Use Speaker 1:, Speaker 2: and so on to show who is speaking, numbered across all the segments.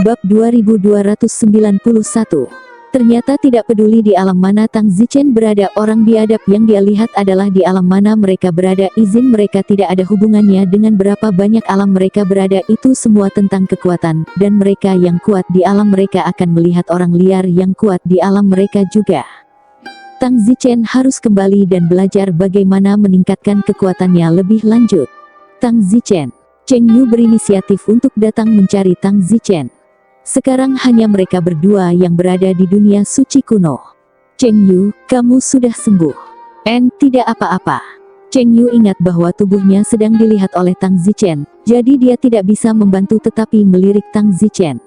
Speaker 1: Bab 2291. Ternyata tidak peduli di alam mana Tang Zichen berada, orang biadab yang dia lihat adalah di alam mana mereka berada. Izin mereka tidak ada hubungannya dengan berapa banyak alam mereka berada, itu semua tentang kekuatan, dan mereka yang kuat di alam mereka akan melihat orang liar yang kuat di alam mereka juga. Tang Zichen harus kembali dan belajar bagaimana meningkatkan kekuatannya lebih lanjut. Tang Zichen. Cheng Yu berinisiatif untuk datang mencari Tang Zichen. Sekarang hanya mereka berdua yang berada di dunia suci kuno. Cheng Yu, kamu sudah sembuh. Tidak apa-apa. Cheng Yu ingat bahwa tubuhnya sedang dilihat oleh Tang Zichen, jadi dia tidak bisa membantu tetapi melirik Tang Zichen.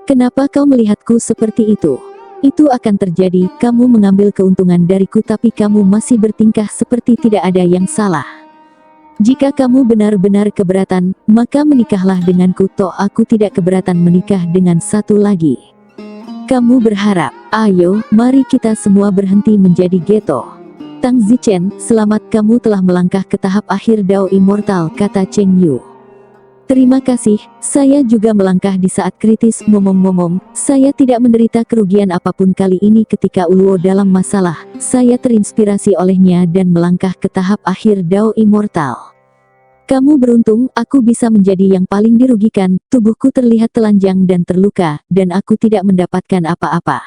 Speaker 1: Kenapa kau melihatku seperti itu? Itu akan terjadi, kamu mengambil keuntungan dariku tapi kamu masih bertingkah seperti tidak ada yang salah. Jika kamu benar-benar keberatan, maka menikahlah denganku. Toh aku tidak keberatan menikah dengan satu lagi. Kamu berharap, ayo, mari kita semua berhenti menjadi geto. Tang Zichen, selamat, kamu telah melangkah ke tahap akhir Dao Immortal, kata Cheng Yu. Terima kasih, saya juga melangkah di saat kritis. Ngomong-ngomong, saya tidak menderita kerugian apapun kali ini ketika Uluo dalam masalah. Saya terinspirasi olehnya dan melangkah ke tahap akhir Dao Immortal. Kamu beruntung, aku bisa menjadi yang paling dirugikan, tubuhku terlihat telanjang dan terluka, dan aku tidak mendapatkan apa-apa.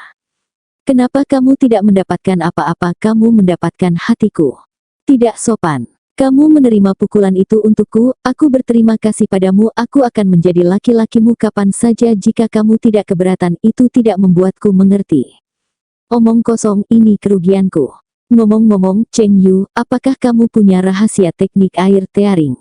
Speaker 1: Kenapa kamu tidak mendapatkan apa-apa? Kamu mendapatkan hatiku. Tidak sopan. Kamu menerima pukulan itu untukku, aku berterima kasih padamu, aku akan menjadi laki-lakimu kapan saja jika kamu tidak keberatan. Itu tidak membuatku mengerti. Omong kosong, ini kerugianku. Ngomong-ngomong, Cheng Yu, apakah kamu punya rahasia teknik air tearing?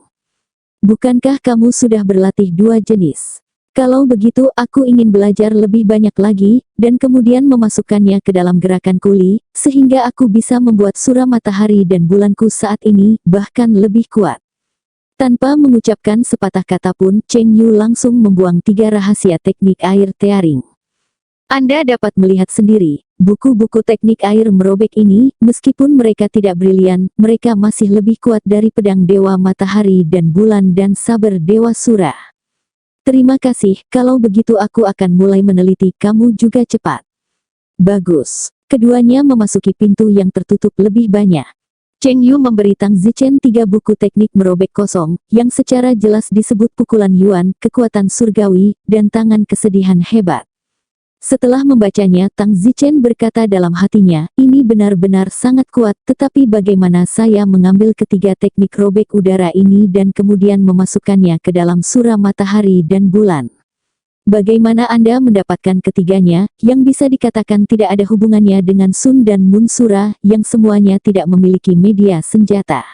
Speaker 1: Bukankah kamu sudah berlatih dua jenis? Kalau begitu aku ingin belajar lebih banyak lagi, dan kemudian memasukkannya ke dalam gerakan kuli, sehingga aku bisa membuat surah matahari dan bulanku saat ini, bahkan lebih kuat. Tanpa mengucapkan sepatah kata pun, Cheng Yu langsung membuang 3 rahasia teknik air tearing. Anda dapat melihat sendiri, buku-buku teknik air merobek ini, meskipun mereka tidak brilian, mereka masih lebih kuat dari pedang Dewa Matahari dan Bulan dan saber Dewa Surah. Terima kasih, kalau begitu aku akan mulai meneliti, kamu juga cepat. Bagus. Keduanya memasuki pintu yang tertutup lebih banyak. Cheng Yu memberi Tang Zichen 3 buku teknik merobek kosong, yang secara jelas disebut pukulan Yuan, kekuatan surgawi, dan tangan kesedihan hebat. Setelah membacanya, Tang Zichen berkata dalam hatinya, ini benar-benar sangat kuat, tetapi bagaimana saya mengambil ketiga teknik robek udara ini dan kemudian memasukkannya ke dalam surah matahari dan bulan? Bagaimana Anda mendapatkan ketiganya, yang bisa dikatakan tidak ada hubungannya dengan Sun dan Mun surah, yang semuanya tidak memiliki media senjata?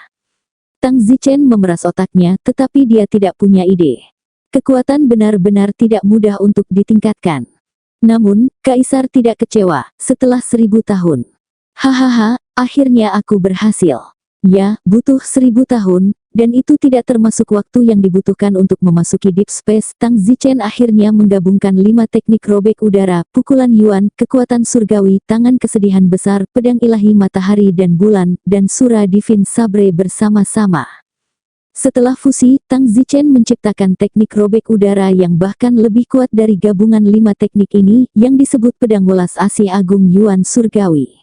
Speaker 1: Tang Zichen memeras otaknya, tetapi dia tidak punya ide. Kekuatan benar-benar tidak mudah untuk ditingkatkan. Namun, Kaisar tidak kecewa, setelah 1000 tahun. Hahaha, akhirnya aku berhasil. Ya, butuh 1000 tahun, dan itu tidak termasuk waktu yang dibutuhkan untuk memasuki Deep Space. Tang Zichen akhirnya menggabungkan 5 teknik robek udara, pukulan Yuan, kekuatan surgawi, tangan kesedihan besar, pedang ilahi matahari dan bulan, dan surah divin sabre bersama-sama. Setelah fusi, Tang Zichen menciptakan teknik robek udara yang bahkan lebih kuat dari gabungan 5 teknik ini, yang disebut pedang welas asih agung Yuan surgawi.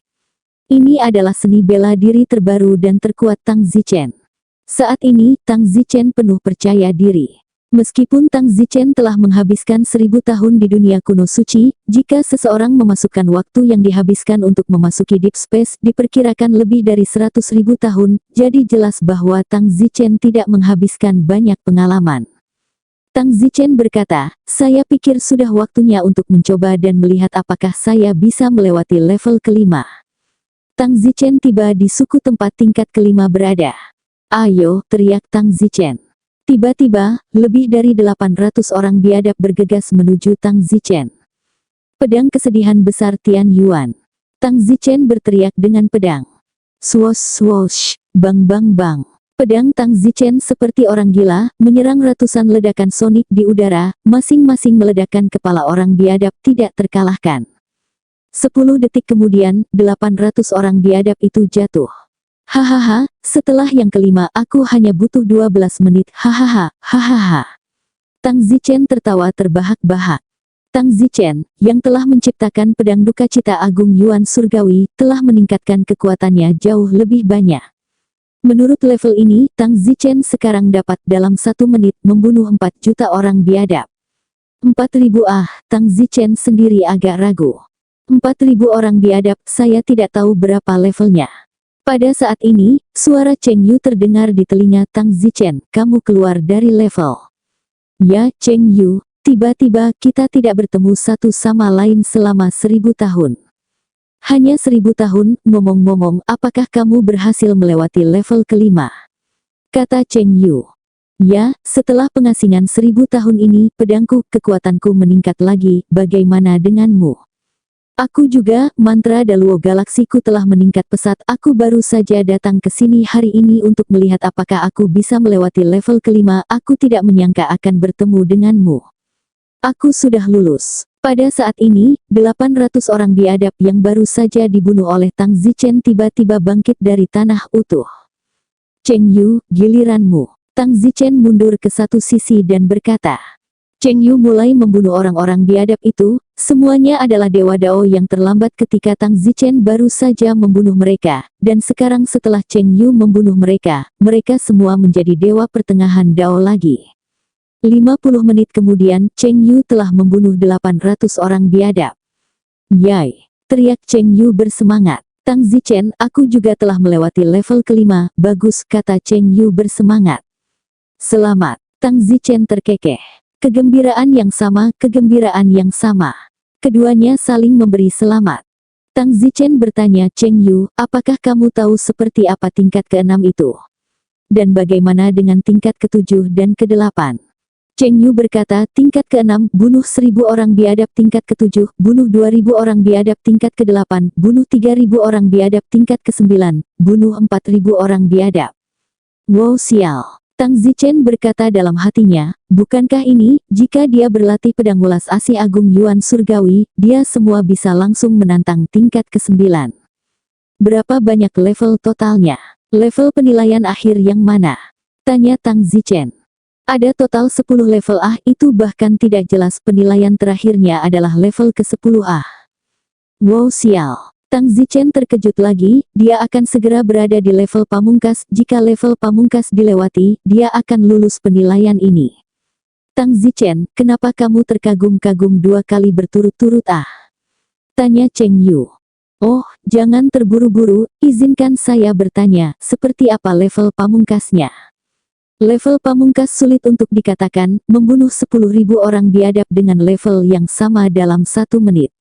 Speaker 1: Ini adalah seni bela diri terbaru dan terkuat Tang Zichen. Saat ini, Tang Zichen penuh percaya diri. Meskipun Tang Zichen telah menghabiskan 1000 tahun di dunia kuno suci, jika seseorang memasukkan waktu yang dihabiskan untuk memasuki Deep Space diperkirakan lebih dari 100.000 tahun, jadi jelas bahwa Tang Zichen tidak menghabiskan banyak pengalaman. Tang Zichen berkata, saya pikir sudah waktunya untuk mencoba dan melihat apakah saya bisa melewati level kelima. Tang Zichen tiba di suku tempat tingkat kelima berada. Ayo, teriak Tang Zichen. Tiba-tiba, lebih dari 800 orang biadab bergegas menuju Tang Zichen. Pedang kesedihan besar Tian Yuan. Tang Zichen berteriak dengan pedang. Swosh swosh, bang bang bang. Pedang Tang Zichen seperti orang gila, menyerang ratusan ledakan sonik di udara, masing-masing meledakkan kepala orang biadab tidak terkalahkan. 10 detik kemudian, 800 orang biadab itu jatuh. Hahaha, setelah yang kelima aku hanya butuh 12 menit, hahaha, hahaha. Tang Zichen tertawa terbahak-bahak. Tang Zichen, yang telah menciptakan pedang duka cita agung Yuan Surgawi, telah meningkatkan kekuatannya jauh lebih banyak. Menurut level ini, Tang Zichen sekarang dapat dalam 1 menit membunuh 4 juta orang biadab. 4.000 Tang Zichen sendiri agak ragu. 4.000 orang biadab, saya tidak tahu berapa levelnya. Pada saat ini, suara Cheng Yu terdengar di telinga Tang Zichen, kamu keluar dari level. Ya, Cheng Yu, tiba-tiba kita tidak bertemu satu sama lain selama 1000 tahun. Hanya 1000 tahun, ngomong-ngomong, apakah kamu berhasil melewati level kelima? Kata Cheng Yu. Ya, setelah pengasingan 1000 tahun ini, pedangku, kekuatanku meningkat lagi, bagaimana denganmu? Aku juga, mantra Daluo galaksiku telah meningkat pesat. Aku baru saja datang ke sini hari ini untuk melihat apakah aku bisa melewati level kelima. Aku tidak menyangka akan bertemu denganmu. Aku sudah lulus. Pada saat ini, 800 orang biadab yang baru saja dibunuh oleh Tang Zichen tiba-tiba bangkit dari tanah utuh. Cheng Yu, giliranmu. Tang Zichen mundur ke satu sisi dan berkata. Cheng Yu mulai membunuh orang-orang biadab itu, semuanya adalah Dewa Dao yang terlambat ketika Tang Zichen baru saja membunuh mereka, dan sekarang setelah Cheng Yu membunuh mereka, mereka semua menjadi Dewa Pertengahan Dao lagi. 50 menit kemudian, Cheng Yu telah membunuh 800 orang biadab. Yai! Teriak Cheng Yu bersemangat. Tang Zichen, aku juga telah melewati level kelima, bagus, kata Cheng Yu bersemangat. Selamat! Tang Zichen terkekeh. Kegembiraan yang sama, kegembiraan yang sama. Keduanya saling memberi selamat. Tang Zichen bertanya Cheng Yu, apakah kamu tahu seperti apa tingkat ke-6 itu? Dan bagaimana dengan tingkat ke-7 dan ke-8? Cheng Yu berkata, tingkat ke-6, bunuh 1000 orang biadab, tingkat ke-7, bunuh 2000 orang biadab, tingkat ke-8, bunuh 3000 orang biadab, tingkat ke-9, bunuh 4000 orang biadab. Wow, sial. Tang Zichen berkata dalam hatinya, bukankah ini, jika dia berlatih pedang welas asih agung Yuan Surgawi, dia semua bisa langsung menantang tingkat ke-9. Berapa banyak level totalnya? Level penilaian akhir yang mana? Tanya Tang Zichen. Ada total 10 level itu bahkan tidak jelas penilaian terakhirnya adalah level ke-10 Wow, sial. Tang Zichen terkejut lagi, dia akan segera berada di level pamungkas. Jika level pamungkas dilewati, dia akan lulus penilaian ini. Tang Zichen, kenapa kamu terkagum-kagum 2 kali berturut-turut Tanya Cheng Yu. Oh, jangan terburu-buru, izinkan saya bertanya, seperti apa level pamungkasnya? Level pamungkas sulit untuk dikatakan, membunuh 10.000 orang biadab dengan level yang sama dalam 1 menit.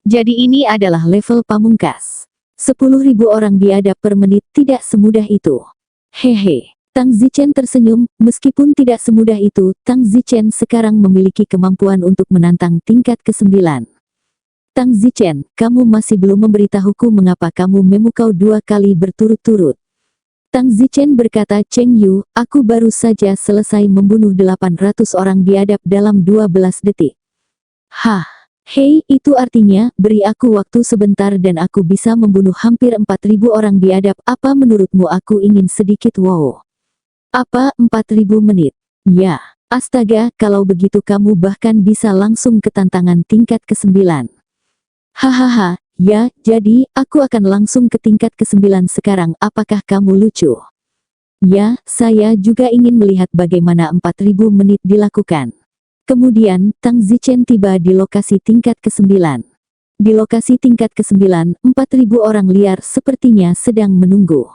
Speaker 1: Jadi ini adalah level pamungkas. 10.000 orang biadab per menit, tidak semudah itu. Hehe. Tang Zichen tersenyum, meskipun tidak semudah itu, Tang Zichen sekarang memiliki kemampuan untuk menantang tingkat ke-9. Tang Zichen, kamu masih belum memberitahuku mengapa kamu memukau 2 kali berturut-turut. Tang Zichen berkata, Cheng Yu, aku baru saja selesai membunuh 800 orang biadab dalam 12 detik. Hah. Hei, itu artinya, beri aku waktu sebentar dan aku bisa membunuh hampir 4.000 orang biadab. Apa menurutmu aku ingin sedikit wow? Apa, 4.000 menit? Ya, astaga, kalau begitu kamu bahkan bisa langsung ke tantangan tingkat ke-9. Hahaha, ya, jadi, aku akan langsung ke tingkat ke-9 sekarang. Apakah kamu lucu? Ya, saya juga ingin melihat bagaimana 4.000 menit dilakukan. Kemudian, Tang Zichen tiba di lokasi tingkat ke-9. Di lokasi tingkat ke-9, 4.000 orang liar sepertinya sedang menunggu.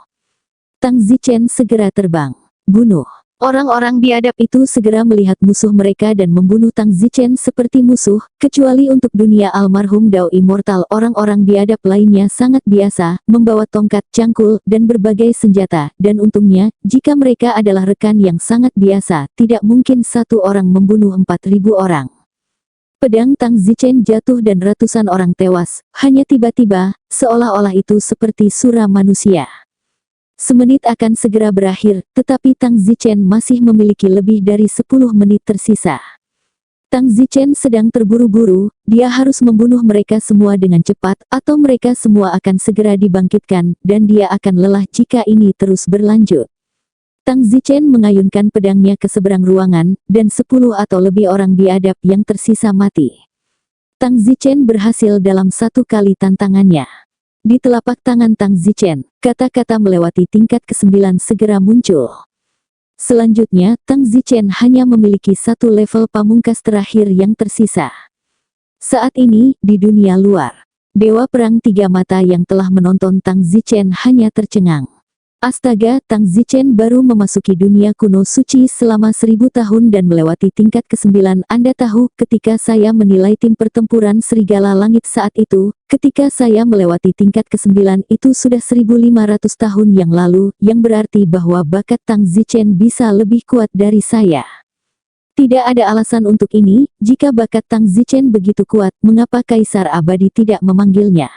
Speaker 1: Tang Zichen segera terbang. Bunuh. Orang-orang biadab itu segera melihat musuh mereka dan membunuh Tang Zichen seperti musuh, kecuali untuk dunia almarhum Dao Immortal. Orang-orang biadab lainnya sangat biasa, membawa tongkat, cangkul, dan berbagai senjata, dan untungnya, jika mereka adalah rekan yang sangat biasa, tidak mungkin satu orang membunuh 4.000 orang. Pedang Tang Zichen jatuh dan ratusan orang tewas, hanya tiba-tiba, seolah-olah itu seperti sura manusia. Semenit akan segera berakhir, tetapi Tang Zichen masih memiliki lebih dari 10 menit tersisa. Tang Zichen sedang terburu-buru, dia harus membunuh mereka semua dengan cepat, atau mereka semua akan segera dibangkitkan, dan dia akan lelah jika ini terus berlanjut. Tang Zichen mengayunkan pedangnya ke seberang ruangan, dan 10 atau lebih orang biadab yang tersisa mati. Tang Zichen berhasil dalam satu kali tantangannya. Di telapak tangan Tang Zichen, kata-kata melewati tingkat ke-9 segera muncul. Selanjutnya, Tang Zichen hanya memiliki satu level pamungkas terakhir yang tersisa. Saat ini, di dunia luar, Dewa Perang Tiga Mata yang telah menonton Tang Zichen hanya tercengang. Astaga, Tang Zichen baru memasuki dunia kuno suci selama 1000 tahun dan melewati tingkat ke-9. Anda tahu, ketika saya menilai tim pertempuran Serigala Langit saat itu, ketika saya melewati tingkat ke-9 itu sudah 1500 tahun yang lalu, yang berarti bahwa bakat Tang Zichen bisa lebih kuat dari saya. Tidak ada alasan untuk ini, jika bakat Tang Zichen begitu kuat, mengapa Kaisar Abadi tidak memanggilnya?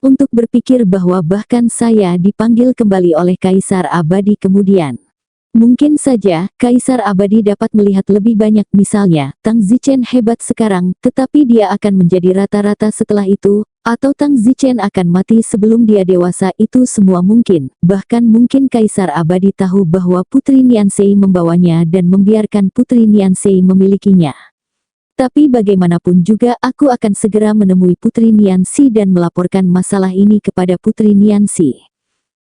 Speaker 1: Untuk berpikir bahwa bahkan saya dipanggil kembali oleh Kaisar Abadi kemudian. Mungkin saja, Kaisar Abadi dapat melihat lebih banyak misalnya, Tang Zichen hebat sekarang, tetapi dia akan menjadi rata-rata setelah itu, atau Tang Zichen akan mati sebelum dia dewasa. Itu semua mungkin, bahkan mungkin Kaisar Abadi tahu bahwa Putri Niansei membawanya dan membiarkan Putri Niansei memilikinya. Tapi bagaimanapun juga aku akan segera menemui Putri Niansi dan melaporkan masalah ini kepada Putri Niansi.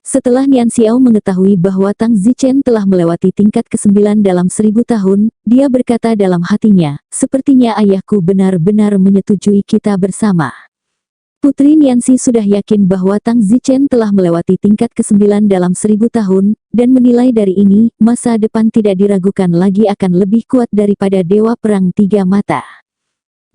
Speaker 1: Setelah Nian Xiao mengetahui bahwa Tang Zichen telah melewati tingkat ke-9 dalam 1000 tahun, dia berkata dalam hatinya, sepertinya ayahku benar-benar menyetujui kita bersama. Putri Niansi sudah yakin bahwa Tang Zichen telah melewati tingkat ke-9 dalam 1000 tahun, dan menilai dari ini, masa depan tidak diragukan lagi akan lebih kuat daripada Dewa Perang Tiga Mata.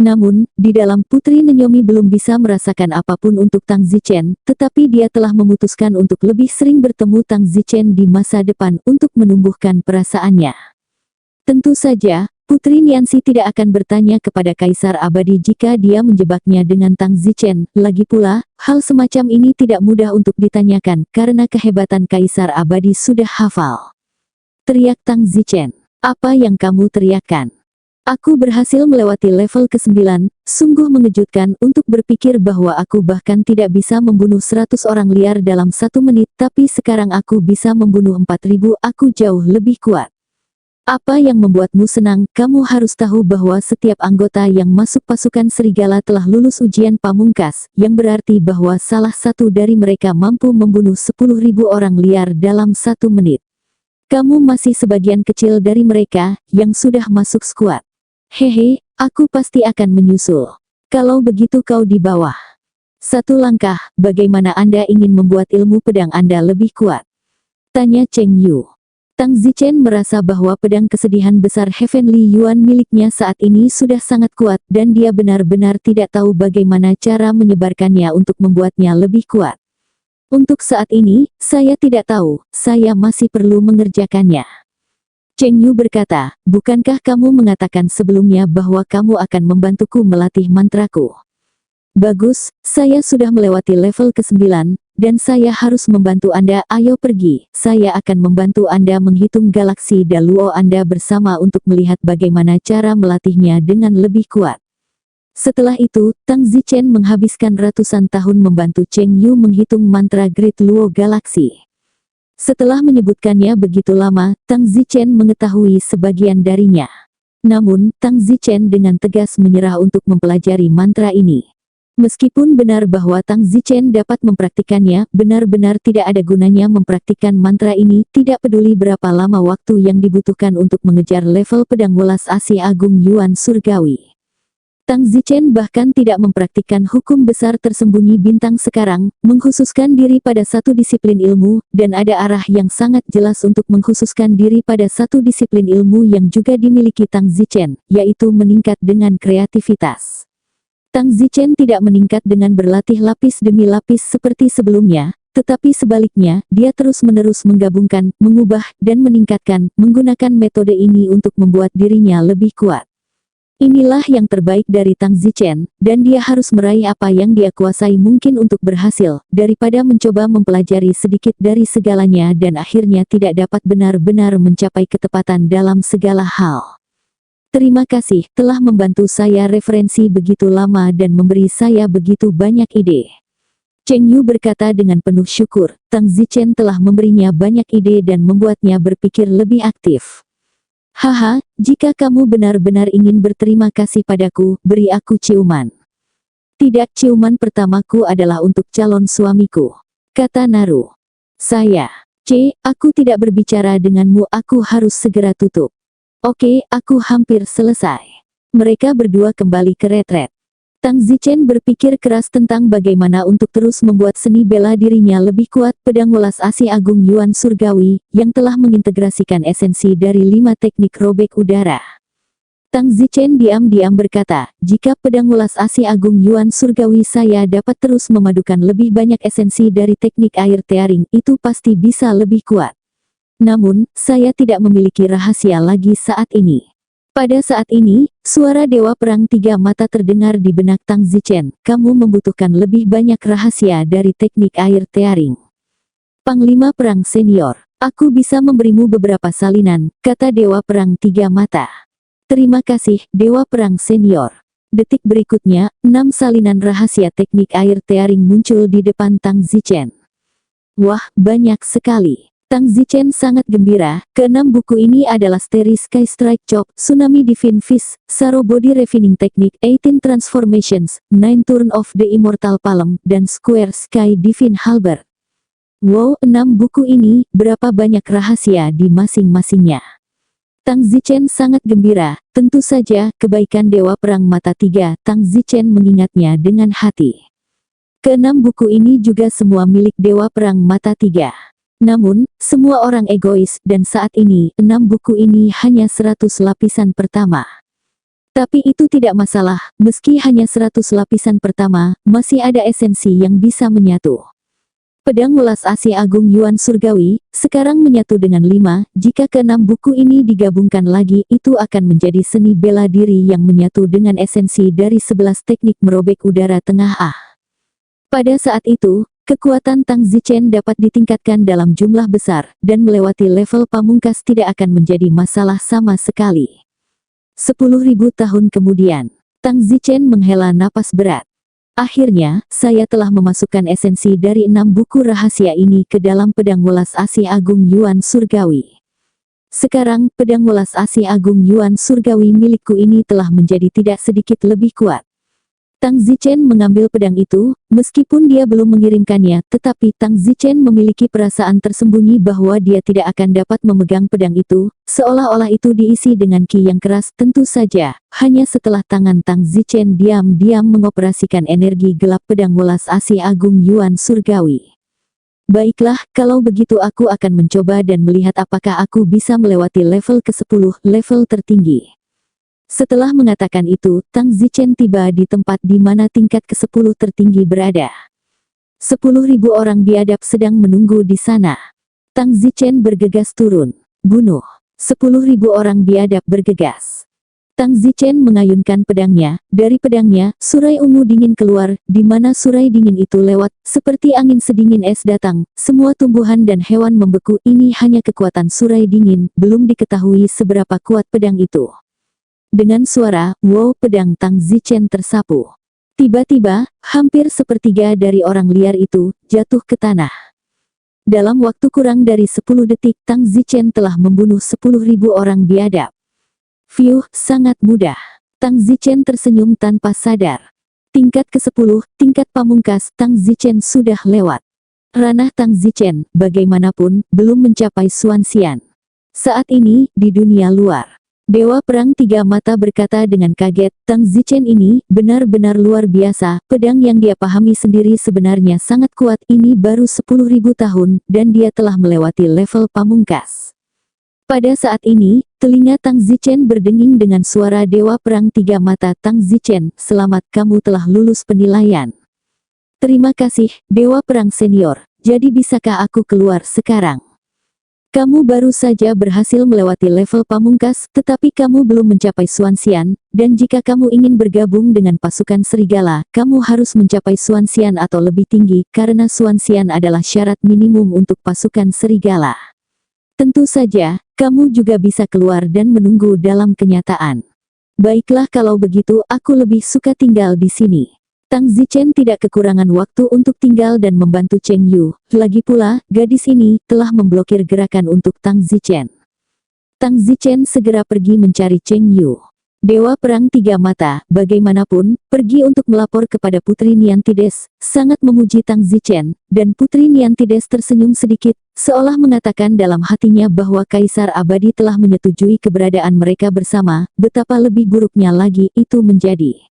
Speaker 1: Namun, di dalam Putri Nenyomi belum bisa merasakan apapun untuk Tang Zichen, tetapi dia telah memutuskan untuk lebih sering bertemu Tang Zichen di masa depan untuk menumbuhkan perasaannya. Tentu saja, Putri Niansi tidak akan bertanya kepada Kaisar Abadi jika dia menjebaknya dengan Tang Zichen. Lagi pula, hal semacam ini tidak mudah untuk ditanyakan karena kehebatan Kaisar Abadi sudah hafal. Teriak Tang Zichen. Apa yang kamu teriakkan? Aku berhasil melewati level ke-9, sungguh mengejutkan untuk berpikir bahwa aku bahkan tidak bisa membunuh 100 orang liar dalam 1 menit, tapi sekarang aku bisa membunuh 4000, aku jauh lebih kuat. Apa yang membuatmu senang? Kamu harus tahu bahwa setiap anggota yang masuk pasukan serigala telah lulus ujian pamungkas, yang berarti bahwa salah satu dari mereka mampu membunuh 10.000 orang liar dalam 1 menit. Kamu masih sebagian kecil dari mereka, yang sudah masuk skuad. Hehe, aku pasti akan menyusul. Kalau begitu kau di bawah. 1 langkah, bagaimana Anda ingin membuat ilmu pedang Anda lebih kuat? Tanya Cheng Yu. Tang Zichen merasa bahwa pedang kesedihan besar Heavenly Yuan miliknya saat ini sudah sangat kuat dan dia benar-benar tidak tahu bagaimana cara menyebarkannya untuk membuatnya lebih kuat. Untuk saat ini, saya tidak tahu, saya masih perlu mengerjakannya. Cheng Yu berkata, bukankah kamu mengatakan sebelumnya bahwa kamu akan membantuku melatih mantraku? Bagus, saya sudah melewati level ke-9, dan saya harus membantu Anda. Ayo pergi, saya akan membantu Anda menghitung galaksi Daluo Anda bersama untuk melihat bagaimana cara melatihnya dengan lebih kuat. Setelah itu, Tang Zichen menghabiskan ratusan tahun membantu Cheng Yu menghitung mantra Great Luo Galaxy. Setelah menyebutkannya begitu lama, Tang Zichen mengetahui sebagian darinya. Namun, Tang Zichen dengan tegas menyerah untuk mempelajari mantra ini. Meskipun benar bahwa Tang Zichen dapat mempraktikannya, benar-benar tidak ada gunanya mempraktikkan mantra ini, tidak peduli berapa lama waktu yang dibutuhkan untuk mengejar level pedang welas asih agung Yuan Surgawi. Tang Zichen bahkan tidak mempraktikkan hukum besar tersembunyi bintang sekarang, mengkhususkan diri pada satu disiplin ilmu, dan ada arah yang sangat jelas untuk mengkhususkan diri pada satu disiplin ilmu yang juga dimiliki Tang Zichen, yaitu meningkat dengan kreativitas. Tang Zichen tidak meningkat dengan berlatih lapis demi lapis seperti sebelumnya, tetapi sebaliknya, dia terus-menerus menggabungkan, mengubah, dan meningkatkan, menggunakan metode ini untuk membuat dirinya lebih kuat. Inilah yang terbaik dari Tang Zichen, dan dia harus meraih apa yang dia kuasai mungkin untuk berhasil, daripada mencoba mempelajari sedikit dari segalanya dan akhirnya tidak dapat benar-benar mencapai ketepatan dalam segala hal. Terima kasih telah membantu saya referensi begitu lama dan memberi saya begitu banyak ide. Cheng Yu berkata dengan penuh syukur, Tang Zichen telah memberinya banyak ide dan membuatnya berpikir lebih aktif. Haha, jika kamu benar-benar ingin berterima kasih padaku, beri aku ciuman. Tidak, ciuman pertamaku adalah untuk calon suamiku, kata Naru. Aku tidak berbicara denganmu, aku harus segera tutup. Oke, aku hampir selesai. Mereka berdua kembali ke retret. Tang Zichen berpikir keras tentang bagaimana untuk terus membuat seni bela dirinya lebih kuat. Pedang welas Asi Agung Yuan Surgawi, yang telah mengintegrasikan esensi dari 5 teknik robek udara. Tang Zichen diam-diam berkata, jika pedang welas Asi Agung Yuan Surgawi saya dapat terus memadukan lebih banyak esensi dari teknik air tearing, itu pasti bisa lebih kuat. Namun, saya tidak memiliki rahasia lagi saat ini. Pada saat ini, suara Dewa Perang Tiga Mata terdengar di benak Tang Zichen. Kamu membutuhkan lebih banyak rahasia dari teknik air tearing. Panglima Perang Senior, aku bisa memberimu beberapa salinan, kata Dewa Perang Tiga Mata. Terima kasih, Dewa Perang Senior. Detik berikutnya, 6 salinan rahasia teknik air tearing muncul di depan Tang Zichen. Wah, banyak sekali. Tang Zichen sangat gembira. Keenam buku ini adalah Starry Sky Strike Chop, Tsunami Divine Fist, Saro Body Refining Technique, 18 Transformations, 9 Turn of the Immortal Palm, dan Square Sky Divine Halberd. Wow, 6 buku ini, berapa banyak rahasia di masing-masingnya. Tang Zichen sangat gembira. Tentu saja, kebaikan Dewa Perang Mata Tiga. Tang Zichen mengingatnya dengan hati. Keenam buku ini juga semua milik Dewa Perang Mata Tiga. Namun, semua orang egois, dan saat ini, 6 buku ini hanya 100 lapisan pertama. Tapi itu tidak masalah, meski hanya 100 lapisan pertama, masih ada esensi yang bisa menyatu. Pedang welas Asi Agung Yuan Surgawi, sekarang menyatu dengan 5, jika ke-6 buku ini digabungkan lagi, itu akan menjadi seni bela diri yang menyatu dengan esensi dari 11 teknik merobek udara tengah A. Pada saat itu, kekuatan Tang Zichen dapat ditingkatkan dalam jumlah besar, dan melewati level pamungkas tidak akan menjadi masalah sama sekali. 10.000 tahun kemudian, Tang Zichen menghela napas berat. Akhirnya, saya telah memasukkan esensi dari 6 buku rahasia ini ke dalam pedang welas Asi Agung Yuan Surgawi. Sekarang, pedang welas Asi Agung Yuan Surgawi milikku ini telah menjadi tidak sedikit lebih kuat. Tang Zichen mengambil pedang itu, meskipun dia belum mengirimkannya, tetapi Tang Zichen memiliki perasaan tersembunyi bahwa dia tidak akan dapat memegang pedang itu, seolah-olah itu diisi dengan ki yang keras. Tentu saja, hanya setelah tangan Tang Zichen diam-diam mengoperasikan energi gelap pedang welas Asi Agung Yuan Surgawi. Baiklah, kalau begitu aku akan mencoba dan melihat apakah aku bisa melewati level ke-10, level tertinggi. Setelah mengatakan itu, Tang Zichen tiba di tempat di mana tingkat ke-10 tertinggi berada. 10.000 orang biadab sedang menunggu di sana. Tang Zichen bergegas turun. Bunuh. 10.000 orang biadab bergegas. Tang Zichen mengayunkan pedangnya. Dari pedangnya, surai ungu dingin keluar, di mana surai dingin itu lewat, seperti angin sedingin es datang. Semua tumbuhan dan hewan membeku. Ini hanya kekuatan surai dingin, belum diketahui seberapa kuat pedang itu. Dengan suara, wow, pedang Tang Zichen tersapu. Tiba-tiba, hampir sepertiga dari orang liar itu, jatuh ke tanah. Dalam waktu kurang dari 10 detik, Tang Zichen telah membunuh 10.000 orang biadab. Fiuh, sangat mudah. Tang Zichen tersenyum tanpa sadar. Tingkat ke-10, tingkat pamungkas, Tang Zichen sudah lewat. Ranah Tang Zichen, bagaimanapun, belum mencapai Xuanxian. Saat ini, di dunia luar. Dewa Perang Tiga Mata berkata dengan kaget, Tang Zichen ini, benar-benar luar biasa, pedang yang dia pahami sendiri sebenarnya sangat kuat, ini baru 10.000 tahun, dan dia telah melewati level pamungkas. Pada saat ini, telinga Tang Zichen berdenging dengan suara Dewa Perang Tiga Mata. Tang Zichen, selamat, kamu telah lulus penilaian. Terima kasih, Dewa Perang Senior, jadi bisakah aku keluar sekarang? Kamu baru saja berhasil melewati level pamungkas, tetapi kamu belum mencapai Xuanxian, dan jika kamu ingin bergabung dengan pasukan serigala, kamu harus mencapai Xuanxian atau lebih tinggi, karena Xuanxian adalah syarat minimum untuk pasukan serigala. Tentu saja, kamu juga bisa keluar dan menunggu dalam kenyataan. Baiklah, kalau begitu aku lebih suka tinggal di sini. Tang Zichen tidak kekurangan waktu untuk tinggal dan membantu Cheng Yu. Lagi pula, gadis ini telah memblokir gerakan untuk Tang Zichen. Tang Zichen segera pergi mencari Cheng Yu. Dewa Perang Tiga Mata, bagaimanapun, pergi untuk melapor kepada Putri Niantides, sangat memuji Tang Zichen, dan Putri Niantides tersenyum sedikit, seolah mengatakan dalam hatinya bahwa Kaisar Abadi telah menyetujui keberadaan mereka bersama, betapa lebih buruknya lagi itu menjadi.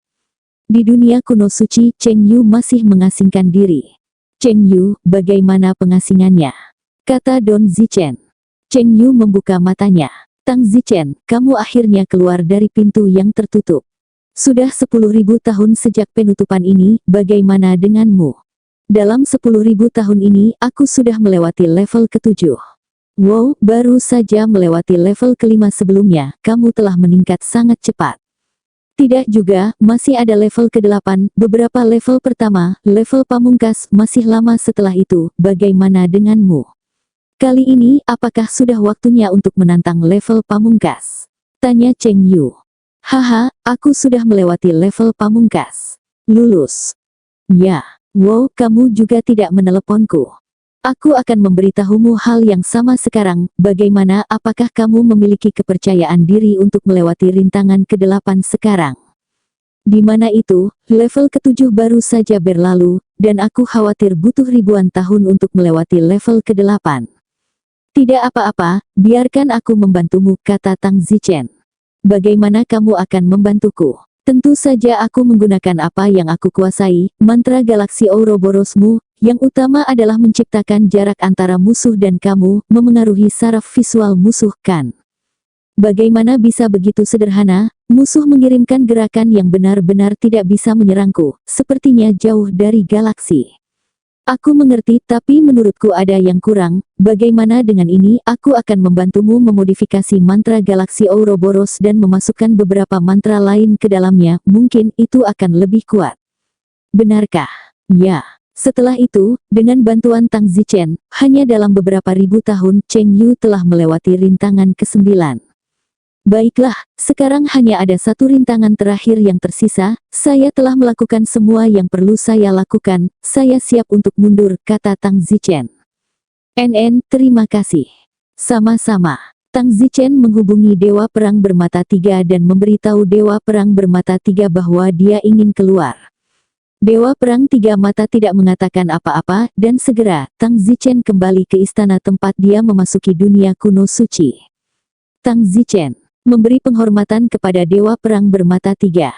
Speaker 1: Di dunia kuno suci, Cheng Yu masih mengasingkan diri. Cheng Yu, bagaimana pengasingannya? Kata Don Zichen. Cheng Yu membuka matanya. Tang Zichen, kamu akhirnya keluar dari pintu yang tertutup. Sudah 10.000 tahun sejak penutupan ini, bagaimana denganmu? Dalam 10.000 tahun ini, aku sudah melewati level ke-7. Wow, baru saja melewati level ke-5 sebelumnya, kamu telah meningkat sangat cepat. Tidak juga, masih ada level ke-8, beberapa level pertama, level pamungkas, masih lama setelah itu, bagaimana denganmu? Kali ini, apakah sudah waktunya untuk menantang level pamungkas? Tanya Cheng Yu. Haha, aku sudah melewati level pamungkas. Lulus. Ya, wow, kamu juga tidak meneleponku. Aku akan memberitahumu hal yang sama sekarang, bagaimana apakah kamu memiliki kepercayaan diri untuk melewati rintangan ke-8 sekarang? Di mana itu, level ke-7 baru saja berlalu, dan aku khawatir butuh ribuan tahun untuk melewati level ke-8. Tidak apa-apa, biarkan aku membantumu, kata Tang Zichen. Bagaimana kamu akan membantuku? Tentu saja aku menggunakan apa yang aku kuasai, mantra galaksi Ouroborosmu, yang utama adalah menciptakan jarak antara musuh dan kamu, memengaruhi saraf visual musuh, kan? Bagaimana bisa begitu sederhana? Musuh mengirimkan gerakan yang benar-benar tidak bisa menyerangku, sepertinya jauh dari galaksi. Aku mengerti, tapi menurutku ada yang kurang. Bagaimana dengan ini? Aku akan membantumu memodifikasi mantra galaksi Ouroboros dan memasukkan beberapa mantra lain ke dalamnya, mungkin itu akan lebih kuat. Benarkah? Ya. Setelah itu, dengan bantuan Tang Zichen, hanya dalam beberapa ribu tahun, Cheng Yu telah melewati rintangan ke-9. Baiklah, sekarang hanya ada satu rintangan terakhir yang tersisa, saya telah melakukan semua yang perlu saya lakukan, saya siap untuk mundur, kata Tang Zichen. Terima kasih. Sama-sama. Tang Zichen menghubungi Dewa Perang Bermata Tiga dan memberitahu Dewa Perang Bermata Tiga bahwa dia ingin keluar. Dewa Perang Tiga Mata tidak mengatakan apa-apa, dan segera, Tang Zichen kembali ke istana tempat dia memasuki dunia kuno suci. Tang Zichen memberi penghormatan kepada Dewa Perang Bermata Tiga.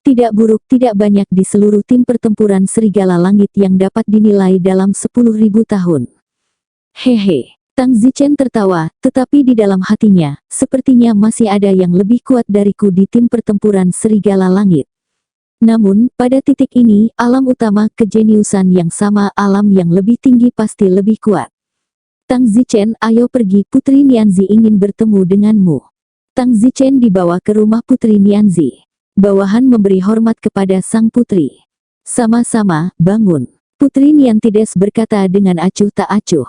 Speaker 1: Tidak buruk, tidak banyak di seluruh tim pertempuran Serigala Langit yang dapat dinilai dalam 10.000 tahun. Hehe, Tang Zichen tertawa, tetapi di dalam hatinya, sepertinya masih ada yang lebih kuat dariku di tim pertempuran Serigala Langit. Namun, pada titik ini, alam utama kejeniusan yang sama, alam yang lebih tinggi pasti lebih kuat. Tang Zichen, ayo pergi, Putri Nianzi ingin bertemu denganmu. Tang Zichen dibawa ke rumah Putri Nianzi. Bawahan memberi hormat kepada sang putri. Sama-sama, bangun. Putri Niantides berkata dengan acuh tak acuh.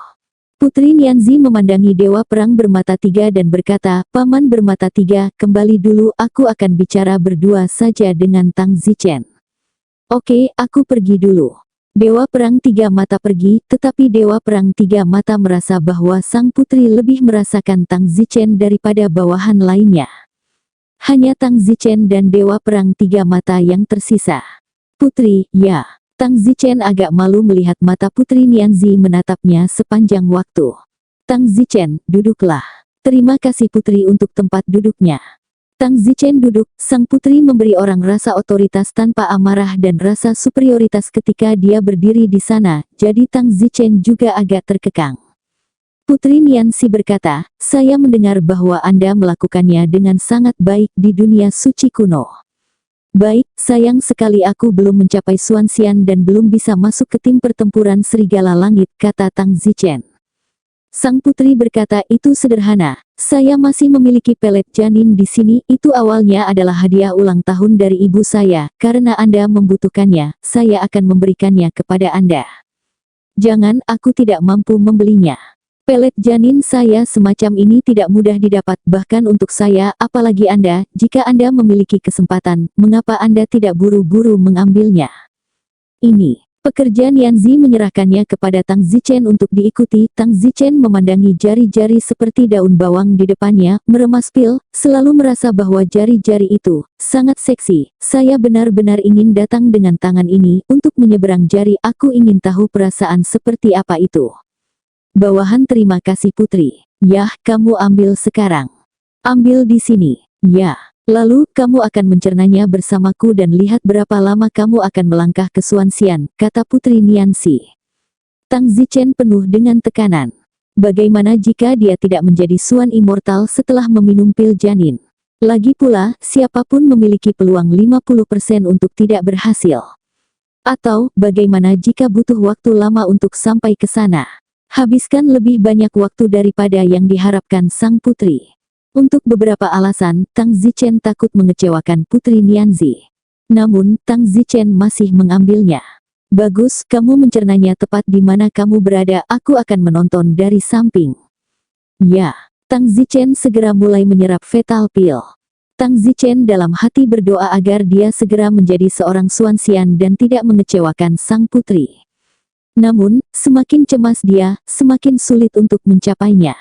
Speaker 1: Putri Nianzi memandangi Dewa Perang Bermata Tiga dan berkata, Paman Bermata Tiga, kembali dulu, aku akan bicara berdua saja dengan Tang Zichen. Oke, aku pergi dulu. Dewa Perang Tiga Mata pergi, tetapi Dewa Perang Tiga Mata merasa bahwa sang putri lebih merasakan Tang Zichen daripada bawahan lainnya. Hanya Tang Zichen dan Dewa Perang Tiga Mata yang tersisa. Putri, ya. Tang Zichen agak malu melihat mata Putri Nianzi menatapnya sepanjang waktu. Tang Zichen, duduklah. Terima kasih Putri untuk tempat duduknya. Tang Zichen duduk, sang putri memberi orang rasa otoritas tanpa amarah dan rasa superioritas ketika dia berdiri di sana, jadi Tang Zichen juga agak terkekang. Putri Nianzi berkata, saya mendengar bahwa Anda melakukannya dengan sangat baik di dunia suci kuno. Baik, sayang sekali aku belum mencapai Xuanxian dan belum bisa masuk ke tim pertempuran Serigala Langit, kata Tang Zichen. Sang putri berkata, itu sederhana. Saya masih memiliki pelet janin di sini. Itu awalnya adalah hadiah ulang tahun dari ibu saya. Karena Anda membutuhkannya, saya akan memberikannya kepada Anda. Jangan, aku tidak mampu membelinya. Pelet janin saya semacam ini tidak mudah didapat, bahkan untuk saya, apalagi Anda. Jika Anda memiliki kesempatan, mengapa Anda tidak buru-buru mengambilnya? Ini. Pekerja Nianzi menyerahkannya kepada Tang Zichen untuk diikuti. Tang Zichen memandangi jari-jari seperti daun bawang di depannya, meremas pil, selalu merasa bahwa jari-jari itu sangat seksi. Saya benar-benar ingin datang dengan tangan ini untuk menyeberang jari. Aku ingin tahu perasaan seperti apa itu. Bawahan, terima kasih putri. Yah, kamu ambil sekarang. Ambil di sini. Ya. Lalu, kamu akan mencernanya bersamaku dan lihat berapa lama kamu akan melangkah ke Xuanxian, kata Putri Nianzi. Tang Zichen penuh dengan tekanan. Bagaimana jika dia tidak menjadi Xuan Immortal setelah meminum pil janin? Lagi pula, siapapun memiliki peluang 50% untuk tidak berhasil. Atau, bagaimana jika butuh waktu lama untuk sampai ke sana? Habiskan lebih banyak waktu daripada yang diharapkan sang putri. Untuk beberapa alasan, Tang Zichen takut mengecewakan Putri Nianzi. Namun, Tang Zichen masih mengambilnya. Bagus, kamu mencernanya tepat di mana kamu berada, aku akan menonton dari samping. Ya, Tang Zichen segera mulai menyerap Fatal Pill. Tang Zichen dalam hati berdoa agar dia segera menjadi seorang Xuanxian dan tidak mengecewakan sang putri. Namun, semakin cemas dia, semakin sulit untuk mencapainya.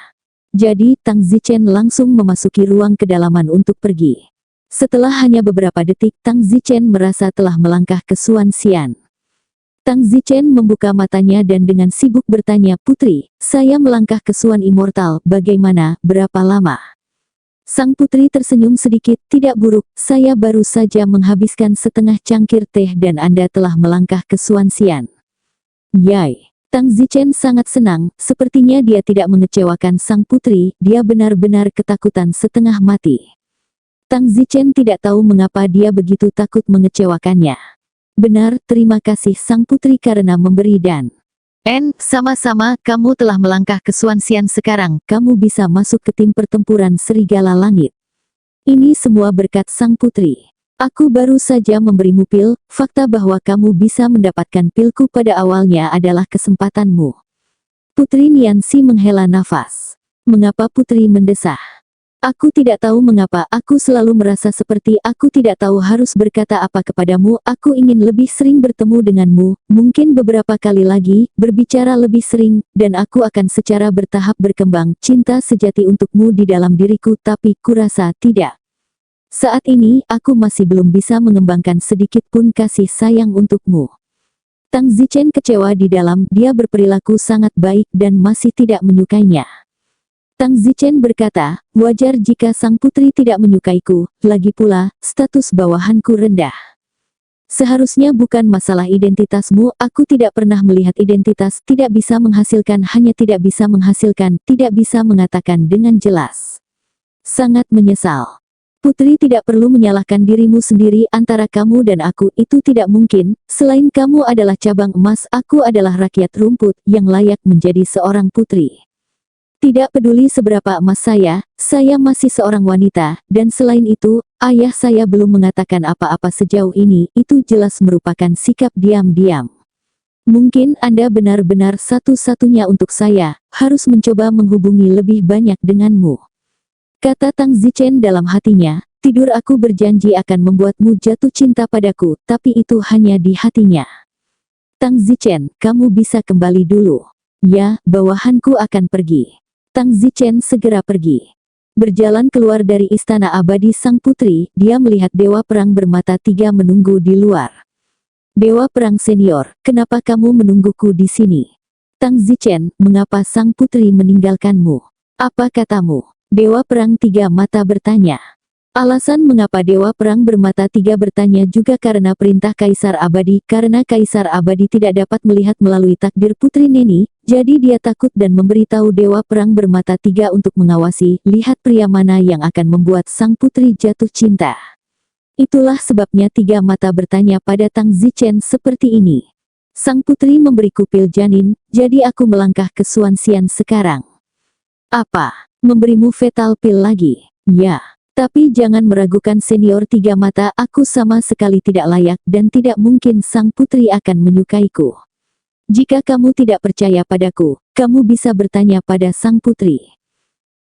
Speaker 1: Jadi, Tang Zichen langsung memasuki ruang kedalaman untuk pergi. Setelah hanya beberapa detik, Tang Zichen merasa telah melangkah ke Xuanxian. Tang Zichen membuka matanya dan dengan sibuk bertanya, "Putri, saya melangkah ke Xuan Immortal, bagaimana, berapa lama?" Sang putri tersenyum sedikit, "Tidak buruk, saya baru saja menghabiskan setengah cangkir teh dan Anda telah melangkah ke Xuanxian." Yai. Tang Zichen sangat senang, sepertinya dia tidak mengecewakan sang putri, dia benar-benar ketakutan setengah mati. Tang Zichen tidak tahu mengapa dia begitu takut mengecewakannya. Benar, terima kasih sang putri karena memberi dan. Sama-sama, kamu telah melangkah ke Xuanxian sekarang, kamu bisa masuk ke tim pertempuran Serigala Langit. Ini semua berkat sang putri. Aku baru saja memberimu pil, fakta bahwa kamu bisa mendapatkan pilku pada awalnya adalah kesempatanmu. Putri Nianzi menghela nafas. Mengapa putri mendesah? Aku tidak tahu mengapa, aku selalu merasa seperti aku tidak tahu harus berkata apa kepadamu, aku ingin lebih sering bertemu denganmu, mungkin beberapa kali lagi, berbicara lebih sering, dan aku akan secara bertahap berkembang, cinta sejati untukmu di dalam diriku, tapi kurasa tidak. Saat ini, aku masih belum bisa mengembangkan sedikit pun kasih sayang untukmu. Tang Zichen kecewa di dalam, dia berperilaku sangat baik dan masih tidak menyukainya. Tang Zichen berkata, wajar jika sang putri tidak menyukaiku, lagi pula, status bawahanku rendah. Seharusnya bukan masalah identitasmu, aku tidak pernah melihat identitas, tidak bisa menghasilkan, hanya tidak bisa menghasilkan, tidak bisa mengatakan dengan jelas. Sangat menyesal. Putri tidak perlu menyalahkan dirimu sendiri, antara kamu dan aku itu tidak mungkin, selain kamu adalah cabang emas, aku adalah rakyat rumput yang layak menjadi seorang putri. Tidak peduli seberapa emas saya masih seorang wanita, dan selain itu, ayah saya belum mengatakan apa-apa sejauh ini, itu jelas merupakan sikap diam-diam. Mungkin Anda benar-benar satu-satunya untuk saya, harus mencoba menghubungi lebih banyak denganmu. Kata Tang Zichen dalam hatinya, tidur aku berjanji akan membuatmu jatuh cinta padaku, tapi itu hanya di hatinya. Tang Zichen, kamu bisa kembali dulu. Ya, bawahanku akan pergi. Tang Zichen segera pergi. Berjalan keluar dari istana abadi sang putri, dia melihat Dewa Perang bermata tiga menunggu di luar. Dewa Perang senior, kenapa kamu menungguku di sini? Tang Zichen, mengapa sang putri meninggalkanmu? Apa katamu? Dewa Perang Tiga Mata bertanya. Alasan mengapa Dewa Perang Bermata Tiga bertanya juga karena perintah Kaisar Abadi, karena Kaisar Abadi tidak dapat melihat melalui takdir Putri Neni, jadi dia takut dan memberitahu Dewa Perang Bermata Tiga untuk mengawasi, lihat pria mana yang akan membuat sang putri jatuh cinta. Itulah sebabnya Tiga Mata bertanya pada Tang Zichen seperti ini. Sang putri memberiku pil janin, jadi aku melangkah ke Xuanxian sekarang. Apa? Memberimu fatal pill lagi? Ya. Tapi jangan meragukan senior Tiga Mata, aku sama sekali tidak layak dan tidak mungkin sang putri akan menyukaiku. Jika kamu tidak percaya padaku, kamu bisa bertanya pada sang putri.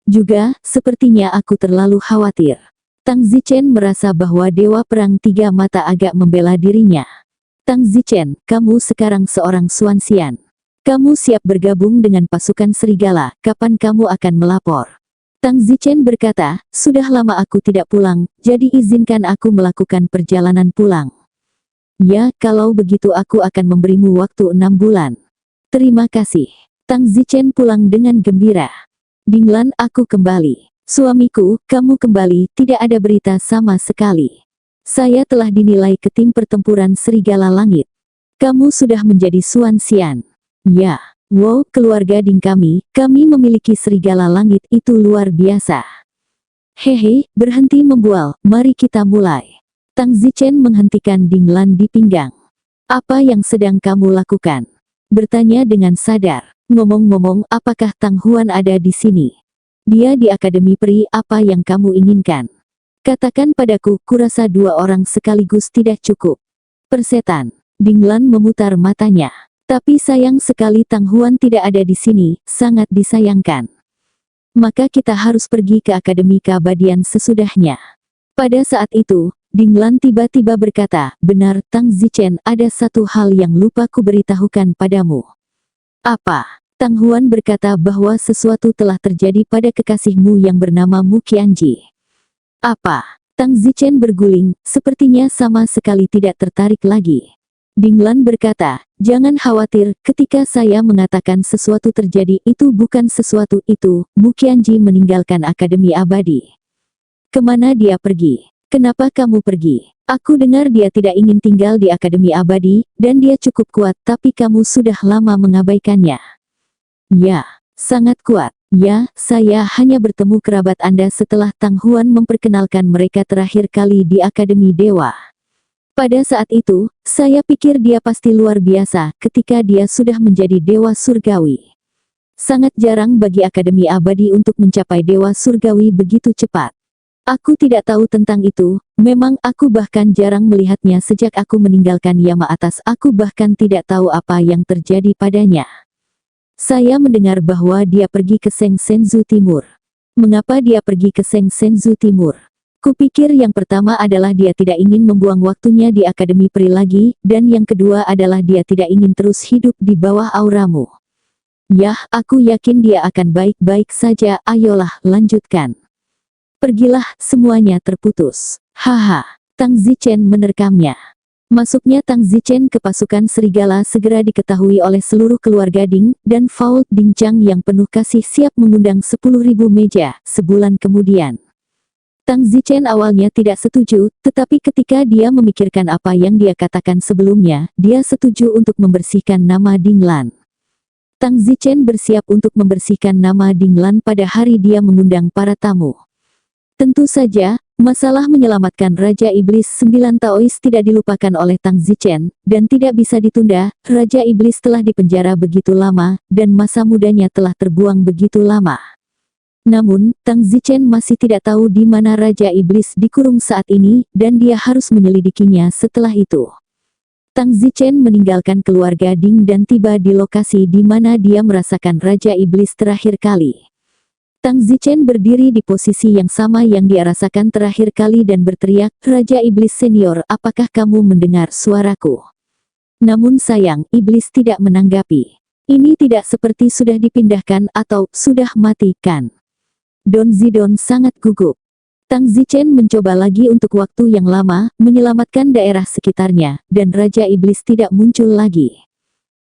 Speaker 1: Juga, sepertinya aku terlalu khawatir. Tang Zichen merasa bahwa Dewa Perang Tiga Mata agak membela dirinya. Tang Zichen, kamu sekarang seorang Xuanxian. Kamu siap bergabung dengan pasukan serigala, kapan kamu akan melapor? Tang Zichen berkata, sudah lama aku tidak pulang, jadi izinkan aku melakukan perjalanan pulang. Ya, kalau begitu aku akan memberimu waktu 6 bulan. Terima kasih. Tang Zichen pulang dengan gembira. Dinglan, aku kembali. Suamiku, kamu kembali, tidak ada berita sama sekali. Saya telah dinilai ke tim pertempuran Serigala Langit. Kamu sudah menjadi Xuanxian. Ya, wow, keluarga Ding kami memiliki Serigala Langit, itu luar biasa. Hehe, berhenti membual, mari kita mulai. Tang Zichen menghentikan Dinglan di pinggang. Apa yang sedang kamu lakukan? Bertanya dengan sadar. Ngomong-ngomong, apakah Tang Huan ada di sini? Dia di Akademi Peri, apa yang kamu inginkan? Katakan padaku, kurasa 2 orang sekaligus tidak cukup. Persetan. Dinglan memutar matanya. Tapi sayang sekali Tang Huan tidak ada di sini, sangat disayangkan. Maka kita harus pergi ke Akademi Keabadian sesudahnya. Pada saat itu, Dinglan tiba-tiba berkata, benar Tang Zichen, ada satu hal yang lupa ku beritahukan padamu. Apa? Tang Huan berkata bahwa sesuatu telah terjadi pada kekasihmu yang bernama Mu Qianji. Apa? Tang Zichen berguling, sepertinya sama sekali tidak tertarik lagi. Dinglan berkata, jangan khawatir, ketika saya mengatakan sesuatu terjadi itu bukan sesuatu itu, Mu Qianji meninggalkan Akademi Abadi. Kemana dia pergi? Kenapa kamu pergi? Aku dengar dia tidak ingin tinggal di Akademi Abadi, dan dia cukup kuat, tapi kamu sudah lama mengabaikannya. Ya, sangat kuat. Ya, saya hanya bertemu kerabat Anda setelah Tang Huan memperkenalkan mereka terakhir kali di Akademi Dewa. Pada saat itu, saya pikir dia pasti luar biasa ketika dia sudah menjadi Dewa Surgawi. Sangat jarang bagi Akademi Abadi untuk mencapai Dewa Surgawi begitu cepat. Aku tidak tahu tentang itu, memang aku bahkan jarang melihatnya sejak aku meninggalkan Yama atas, aku bahkan tidak tahu apa yang terjadi padanya. Saya mendengar bahwa dia pergi ke Seng Senzu Timur. Mengapa dia pergi ke Seng Senzu Timur? Kupikir yang pertama adalah dia tidak ingin membuang waktunya di Akademi Peri lagi, dan yang kedua adalah dia tidak ingin terus hidup di bawah auramu. Yah, aku yakin dia akan baik-baik saja, ayolah, lanjutkan. Pergilah, semuanya terputus. Haha, Tang Zichen menerkamnya. Masuknya Tang Zichen ke pasukan serigala segera diketahui oleh seluruh keluarga Ding, dan Fault Ding Chang yang penuh kasih siap mengundang 10.000 meja, sebulan kemudian. Tang Zichen awalnya tidak setuju, tetapi ketika dia memikirkan apa yang dia katakan sebelumnya, dia setuju untuk membersihkan nama Dinglan. Tang Zichen bersiap untuk membersihkan nama Dinglan pada hari dia mengundang para tamu. Tentu saja, masalah menyelamatkan Raja Iblis 9 Taois tidak dilupakan oleh Tang Zichen, dan tidak bisa ditunda. Raja Iblis telah dipenjara begitu lama, dan masa mudanya telah terbuang begitu lama. Namun, Tang Zichen masih tidak tahu di mana Raja Iblis dikurung saat ini, dan dia harus menyelidikinya setelah itu. Tang Zichen meninggalkan keluarga Ding dan tiba di lokasi di mana dia merasakan Raja Iblis terakhir kali. Tang Zichen berdiri di posisi yang sama yang dia rasakan terakhir kali dan berteriak, Raja Iblis Senior, apakah kamu mendengar suaraku? Namun sayang, Iblis tidak menanggapi. Ini tidak seperti sudah dipindahkan atau sudah mati, kan? Don Zidon sangat gugup. Tang Zichen mencoba lagi untuk waktu yang lama, menyelamatkan daerah sekitarnya, dan Raja Iblis tidak muncul lagi.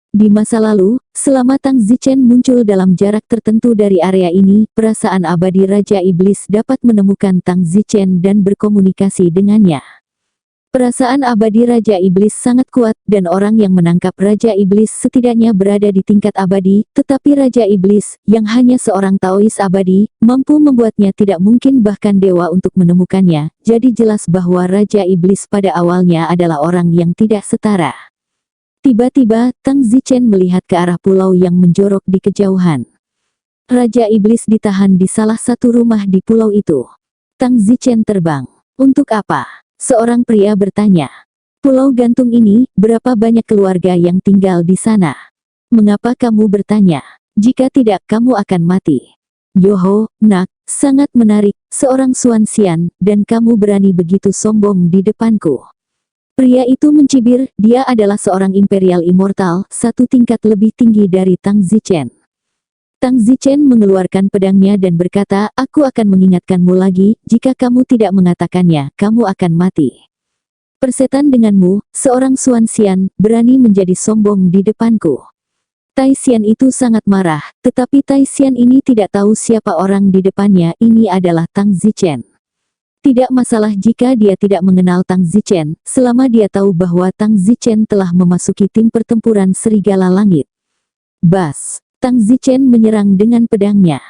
Speaker 1: Di masa lalu, selama Tang Zichen muncul dalam jarak tertentu dari area ini, perasaan abadi Raja Iblis dapat menemukan Tang Zichen dan berkomunikasi dengannya. Perasaan abadi Raja Iblis sangat kuat, dan orang yang menangkap Raja Iblis setidaknya berada di tingkat abadi, tetapi Raja Iblis, yang hanya seorang Taois abadi, mampu membuatnya tidak mungkin bahkan dewa untuk menemukannya, jadi jelas bahwa Raja Iblis pada awalnya adalah orang yang tidak setara. Tiba-tiba, Tang Zichen melihat ke arah pulau yang menjorok di kejauhan. Raja Iblis ditahan di salah satu rumah di pulau itu. Tang Zichen terbang. Untuk apa? Seorang pria bertanya. Pulau gantung ini, berapa banyak keluarga yang tinggal di sana? Mengapa kamu bertanya? Jika tidak, kamu akan mati. Yoho, nak, sangat menarik, seorang Xuanxian, dan kamu berani begitu sombong di depanku. Pria itu mencibir, dia adalah seorang imperial immortal, satu tingkat lebih tinggi dari Tang Zichen. Tang Zichen mengeluarkan pedangnya dan berkata, aku akan mengingatkanmu lagi, jika kamu tidak mengatakannya, kamu akan mati. Persetan denganmu, seorang Xuan Xian, berani menjadi sombong di depanku. Tai Xian itu sangat marah, tetapi Tai Xian ini tidak tahu siapa orang di depannya, ini adalah Tang Zichen. Tidak masalah jika dia tidak mengenal Tang Zichen, selama dia tahu bahwa Tang Zichen telah memasuki tim pertempuran Serigala Langit. Bas! Tang Zichen menyerang dengan pedangnya.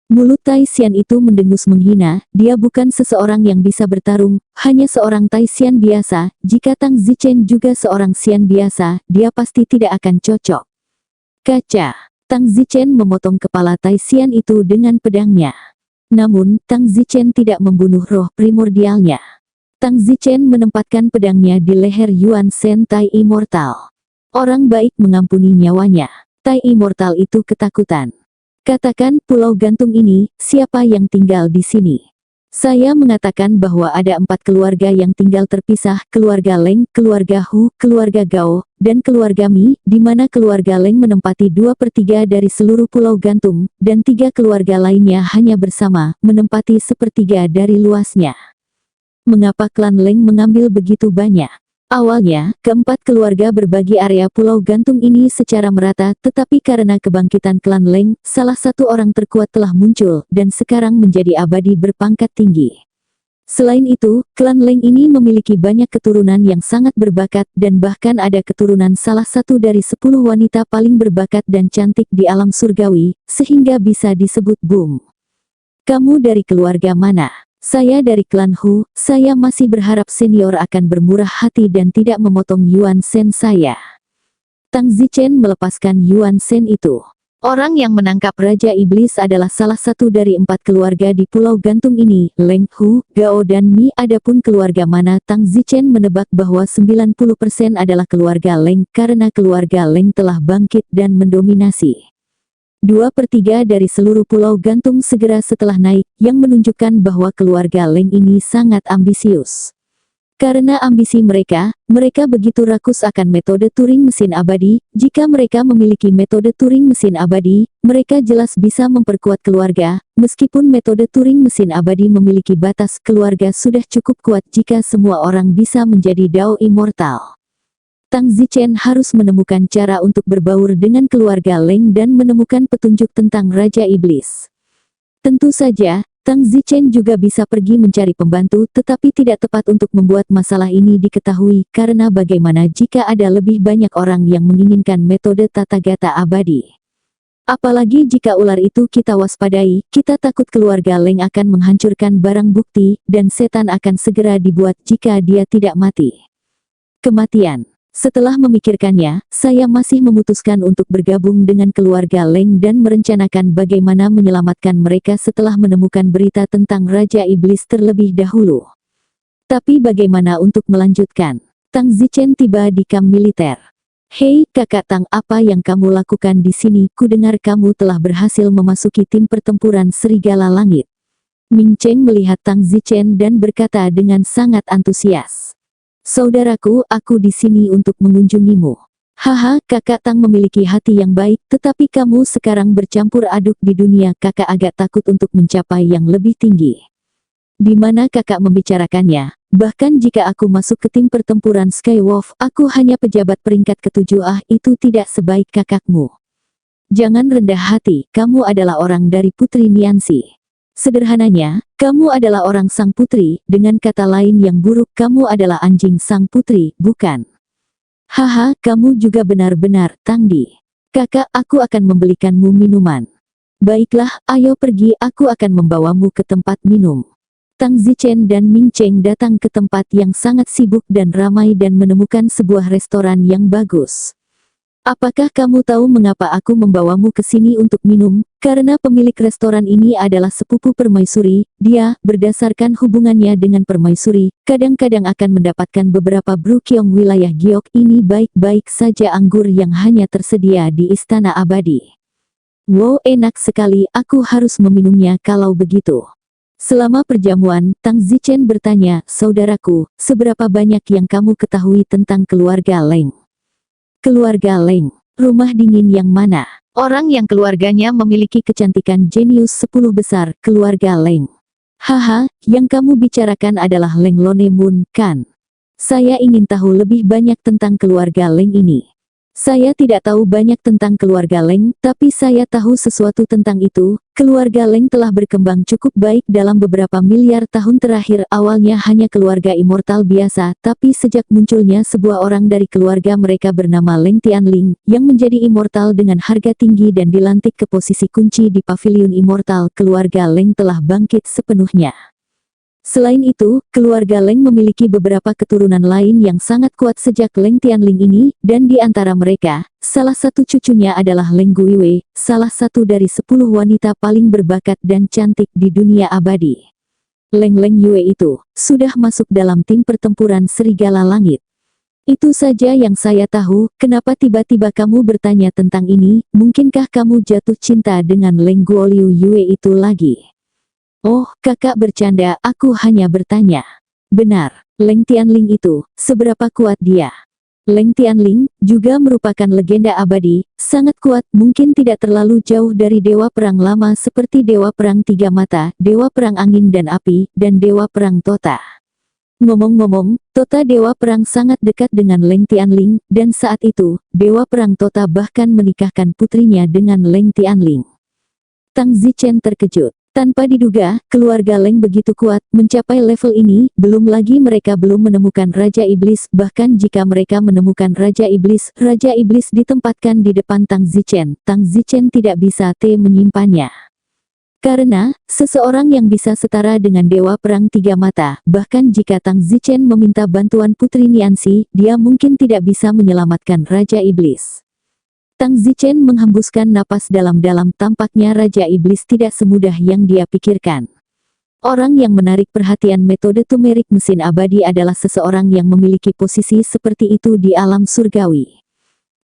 Speaker 1: Mulut Tai Xian itu mendengus menghina, dia bukan seseorang yang bisa bertarung, hanya seorang Tai Xian biasa, jika Tang Zichen juga seorang Xian biasa, dia pasti tidak akan cocok. Kaca! Tang Zichen memotong kepala Tai Xian itu dengan pedangnya. Namun, Tang Zichen tidak membunuh roh primordialnya. Tang Zichen menempatkan pedangnya di leher Yuan Shen Tai Immortal. Orang baik mengampuni nyawanya. Tai Immortal itu ketakutan. Katakan, pulau gantung ini, siapa yang tinggal di sini? Saya mengatakan bahwa ada 4 keluarga yang tinggal terpisah, keluarga Leng, keluarga Hu, keluarga Gao, dan keluarga Mi, di mana keluarga Leng menempati 2/3 dari seluruh pulau gantung, dan 3 keluarga lainnya hanya bersama, menempati 1/3 dari luasnya. Mengapa klan Leng mengambil begitu banyak? Awalnya, keempat keluarga berbagi area pulau gantung ini secara merata, tetapi karena kebangkitan klan Leng, salah satu orang terkuat telah muncul, dan sekarang menjadi abadi berpangkat tinggi. Selain itu, klan Leng ini memiliki banyak keturunan yang sangat berbakat, dan bahkan ada keturunan salah satu dari 10 wanita paling berbakat dan cantik di alam surgawi, sehingga bisa disebut boom. Kamu dari keluarga mana? Saya dari klan Hu, saya masih berharap senior akan bermurah hati dan tidak memotong Yuan Shen saya. Tang Zichen melepaskan Yuan Shen itu. Orang yang menangkap Raja Iblis adalah salah satu dari 4 keluarga di pulau gantung ini, Leng, Hu, Gao dan Mi. Adapun keluarga mana, Tang Zichen menebak bahwa 90% adalah keluarga Leng, karena keluarga Leng telah bangkit dan mendominasi. 2/3 dari seluruh pulau gantung segera setelah naik, yang menunjukkan bahwa keluarga Leng ini sangat ambisius. Karena ambisi mereka begitu rakus akan metode Turing mesin abadi. Jika mereka memiliki metode Turing mesin abadi, mereka jelas bisa memperkuat keluarga. Meskipun metode Turing mesin abadi memiliki batas, keluarga sudah cukup kuat jika semua orang bisa menjadi Dao Immortal. Tang Zichen harus menemukan cara untuk berbaur dengan keluarga Leng dan menemukan petunjuk tentang Raja Iblis. Tentu saja, Tang Zichen juga bisa pergi mencari pembantu, tetapi tidak tepat untuk membuat masalah ini diketahui, karena bagaimana jika ada lebih banyak orang yang menginginkan metode Tathagata abadi. Apalagi jika ular itu kita waspadai, kita takut keluarga Leng akan menghancurkan barang bukti, dan setan akan segera dibuat jika dia tidak mati. Kematian. Setelah memikirkannya, saya masih memutuskan untuk bergabung dengan keluarga Leng dan merencanakan bagaimana menyelamatkan mereka setelah menemukan berita tentang Raja Iblis terlebih dahulu. Tapi bagaimana untuk melanjutkan? Tang Zichen tiba di kamp militer. Hei, kakak Tang, apa yang kamu lakukan di sini? Kudengar kamu telah berhasil memasuki tim pertempuran Serigala Langit. Ming Cheng melihat Tang Zichen dan berkata dengan sangat antusias. Saudaraku, aku di sini untuk mengunjungimu. Haha, kakak Tang memiliki hati yang baik, tetapi kamu sekarang bercampur aduk di dunia. Kakak agak takut untuk mencapai yang lebih tinggi. Di mana kakak membicarakannya? Bahkan jika aku masuk ke tim pertempuran Skywolf, aku hanya pejabat peringkat ke-7. Itu tidak sebaik kakakmu. Jangan rendah hati, kamu adalah orang dari Putri Nianxi. Sederhananya, kamu adalah orang sang putri, dengan kata lain yang buruk, kamu adalah anjing sang putri, bukan? Haha, kamu juga benar-benar, Tangdi. Kakak, aku akan membelikanmu minuman. Baiklah, ayo pergi, aku akan membawamu ke tempat minum. Tang Zichen dan Ming Cheng datang ke tempat yang sangat sibuk dan ramai dan menemukan sebuah restoran yang bagus. Apakah kamu tahu mengapa aku membawamu ke sini untuk minum? Karena pemilik restoran ini adalah sepupu permaisuri. Dia, berdasarkan hubungannya dengan permaisuri, kadang-kadang akan mendapatkan beberapa brukyong wilayah giok. Ini baik-baik saja anggur yang hanya tersedia di Istana Abadi. Wow, enak sekali, aku harus meminumnya kalau begitu. Selama perjamuan, Tang Zichen bertanya, saudaraku, seberapa banyak yang kamu ketahui tentang keluarga Leng? Keluarga Leng, rumah dingin yang mana? Orang yang keluarganya memiliki kecantikan jenius 10 besar, keluarga Leng. Haha, yang kamu bicarakan adalah Leng Lonemun, kan? Saya ingin tahu lebih banyak tentang keluarga Leng ini. Saya tidak tahu banyak tentang keluarga Leng, tapi saya tahu sesuatu tentang itu. Keluarga Leng telah berkembang cukup baik dalam beberapa miliar tahun terakhir. Awalnya hanya keluarga immortal biasa, tapi sejak munculnya sebuah orang dari keluarga mereka bernama Leng Tianling, yang menjadi immortal dengan harga tinggi dan dilantik ke posisi kunci di pavilion immortal, keluarga Leng telah bangkit sepenuhnya. Selain itu, keluarga Leng memiliki beberapa keturunan lain yang sangat kuat sejak Leng Tianling ini, dan di antara mereka, salah satu cucunya adalah Leng Guiwei, salah satu dari 10 wanita paling berbakat dan cantik di dunia abadi. Leng Yue itu, sudah masuk dalam tim pertempuran Serigala Langit. Itu saja yang saya tahu. Kenapa tiba-tiba kamu bertanya tentang ini? Mungkinkah kamu jatuh cinta dengan Leng Guoliu Yue itu lagi? Oh, kakak bercanda, aku hanya bertanya. Benar, Leng Tianling itu, seberapa kuat dia? Leng Tianling, juga merupakan legenda abadi, sangat kuat, mungkin tidak terlalu jauh dari dewa perang lama seperti dewa perang tiga mata, dewa perang angin dan api, dan dewa perang Tota. Ngomong-ngomong, Tota dewa perang sangat dekat dengan Leng Tianling, dan saat itu, dewa perang Tota bahkan menikahkan putrinya dengan Leng Tianling. Tang Zichen terkejut. Tanpa diduga, keluarga Leng begitu kuat, mencapai level ini, belum lagi mereka belum menemukan Raja Iblis, bahkan jika mereka menemukan Raja Iblis ditempatkan di depan Tang Zichen tidak bisa menyimpannya. Karena, seseorang yang bisa setara dengan Dewa Perang Tiga Mata, bahkan jika Tang Zichen meminta bantuan Putri Nianxi, dia mungkin tidak bisa menyelamatkan Raja Iblis. Tang Zichen menghembuskan napas dalam-dalam, tampaknya Raja Iblis tidak semudah yang dia pikirkan. Orang yang menarik perhatian metode tumerik mesin abadi adalah seseorang yang memiliki posisi seperti itu di alam surgawi.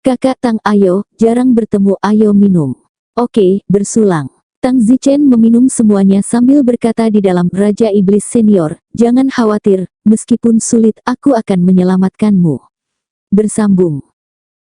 Speaker 1: Kakak Tang, ayo, jarang bertemu, ayo minum. Oke, bersulang. Tang Zichen meminum semuanya sambil berkata di dalam, Raja Iblis Senior, jangan khawatir, meskipun sulit, aku akan menyelamatkanmu. Bersambung.